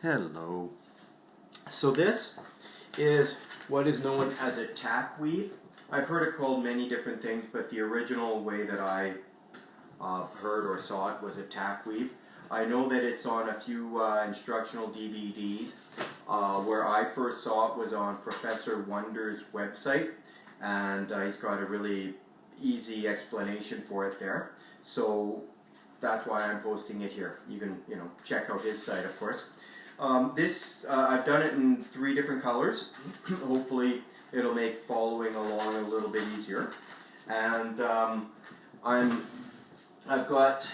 Hello. So this is what is known as a tack weave. I've heard it called many different things, but the original way that I heard or saw it was a tack weave. I know that it's on a few instructional DVDs. Where I first saw it was on Professor Wonder's website, and he's got a really easy explanation for it there. So that's why I'm posting it here. You can, check out his site, of course. I've done it in 3 different colors. Hopefully it'll make following along a little bit easier. And I've got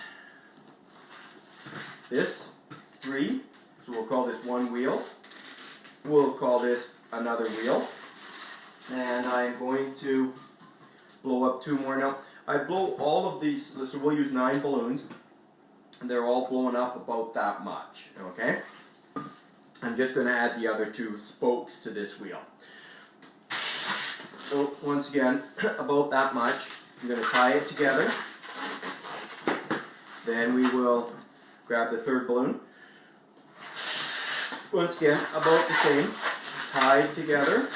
this 3, so we'll call this one wheel. We'll call this another wheel. And I'm going to blow up 2 more. Now, I blow all of these, so we'll use 9 balloons. And they're all blown up about that much, okay? I'm just going to add the other 2 spokes to this wheel. So, once again, about that much. I'm going to tie it together. Then we will grab the 3rd balloon. Once again, about the same. Tied together.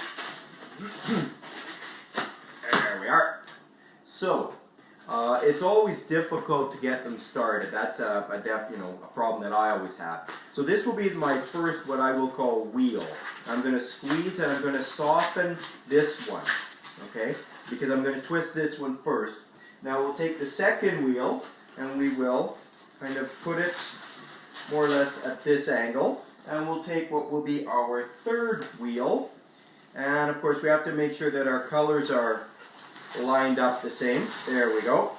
There we are. So, it's always difficult to get them started. That's a problem that I always have. So this will be my first, what I will call, wheel. I'm going to squeeze and I'm going to soften this one, okay? Because I'm going to twist this one first. Now we'll take the 2nd wheel and we will kind of put it more or less at this angle. And we'll take what will be our 3rd wheel. And of course we have to make sure that our colors are lined up the same. There we go.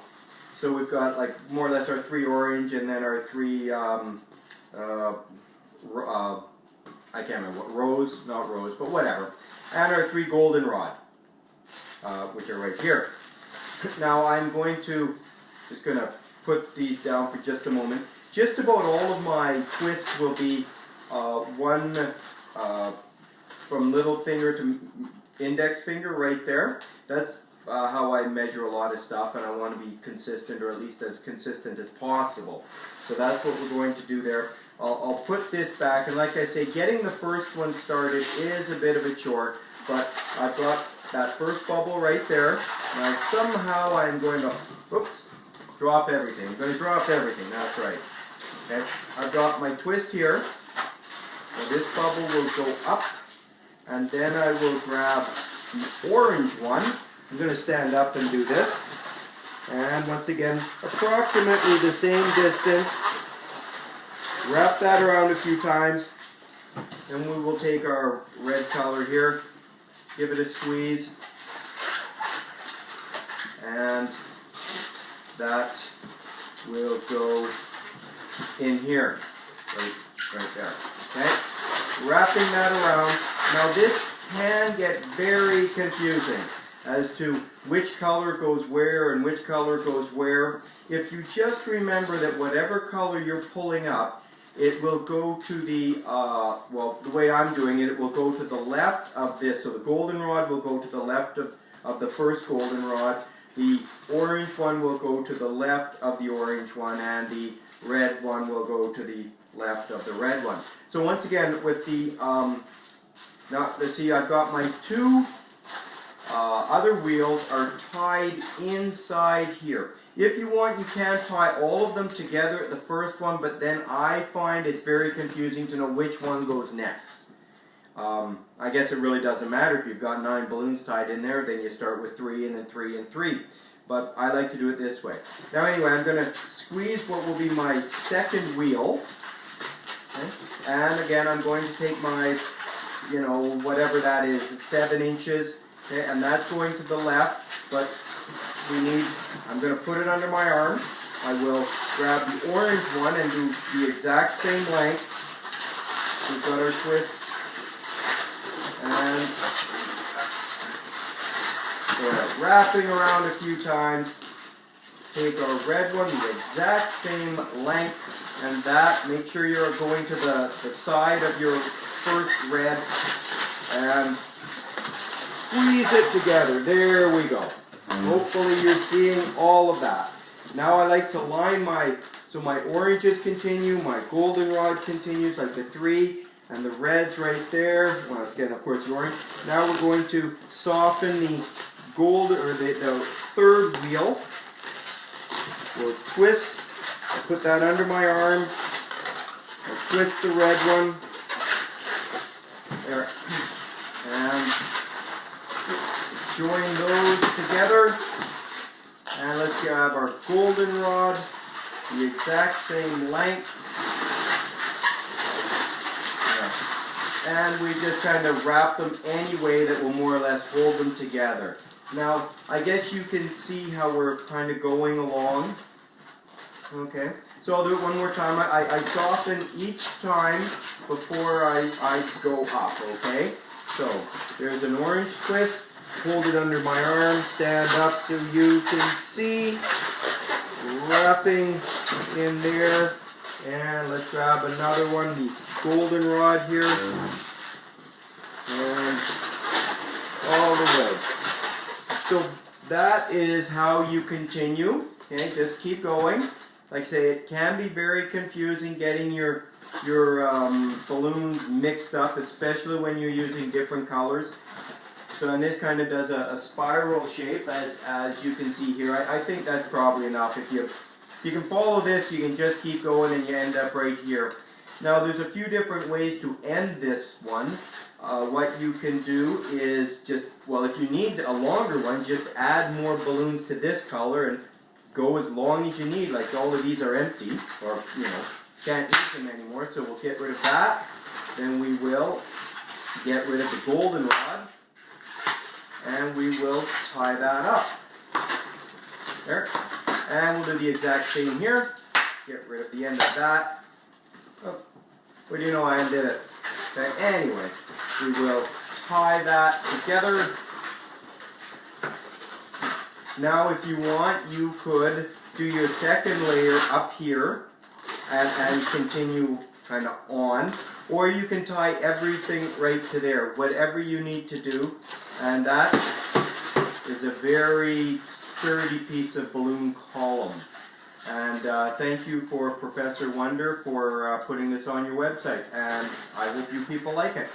So we've got like more or less our 3 orange and then our 3 I can't remember what, rose, not rose, but whatever. And our 3 goldenrod, which are right here. Now I'm just going to put these down for just a moment. Just about all of my twists will be one from little finger to index finger right there. That's how I measure a lot of stuff, and I want to be consistent, or at least as consistent as possible. So that's what we're going to do there. I'll put this back, and like I say, getting the first one started is a bit of a chore, but I've got that first bubble right there. Now somehow I'm going to, drop everything. I'm going to drop everything, that's right. Okay, I've got my twist here. Now this bubble will go up, and then I will grab the orange one. I'm going to stand up and do this. And once again, approximately the same distance. Wrap that around a few times. And we will take our red color here, give it a squeeze. And that will go in here, right there. Okay? Wrapping that around. Now this can get very confusing as to which color goes where and which color goes where. If you just remember that whatever color you're pulling up, it will go to the, the way I'm doing it, it will go to the left of this. So the goldenrod will go to the left of the first goldenrod. The orange one will go to the left of the orange one, and the red one will go to the left of the red one. So once again, with the, now let's see, I've got my 2 other wheels are tied inside here. If you want, you can tie all of them together at the first one, but then I find it's very confusing to know which one goes next. I guess it really doesn't matter if you've got 9 balloons tied in there, then you start with 3 and then 3 and 3. But I like to do it this way. Now anyway, I'm going to squeeze what will be my 2nd wheel. Okay? And again, I'm going to take my, whatever that is, 7 inches. Okay, and that's going to the left, but I'm going to put it under my arm. I will grab the orange one and do the exact same length. We've got our twist. And wrapping around a few times. Take our red one, the exact same length, and that, make sure you're going to the side of your first red, and squeeze it together. There we go. Hopefully you're seeing all of that. Now I like to line my, So my oranges continue, my goldenrod continues, like the 3, and the red's right there. Well, again, of course, the orange. Now we're going to soften the gold, or the 3rd wheel. We'll twist. I'll put that under my arm. I'll twist the red one. There. And join those together. And let's grab our goldenrod, the exact same length. And we just kind of wrap them any way that will more or less hold them together. Now, I guess you can see how we're kind of going along. Okay, so I'll do it one more time. I soften each time before I go up, okay? So, there's an orange twist. Hold it under my arm, stand up so you can see. Wrapping in there. And let's grab another one, the goldenrod here. And all the way. So that is how you continue. Okay, just keep going. Like I say, it can be very confusing getting your balloons mixed up, especially when you're using different colors. So, and this kind of does a spiral shape, as you can see here. I think that's probably enough. If you can follow this, you can just keep going and you end up right here. Now, there's a few different ways to end this one. What you can do is just, well, if you need a longer one, just add more balloons to this color and go as long as you need. Like all of these are empty, or, you know, can't use them anymore. So we'll get rid of that. Then we will get rid of the goldenrod. And we will tie that up. There. And we'll do the exact same here. Get rid of the end of that. Oh, well, you know, I undid it. Okay, anyway, we will tie that together. Now, if you want, you could do your second layer up here and continue kind of on. Or you can tie everything right to there, whatever you need to do. And that is a very sturdy piece of balloon column. And thank you for Professor Wonder for putting this on your website. And I hope you people like it.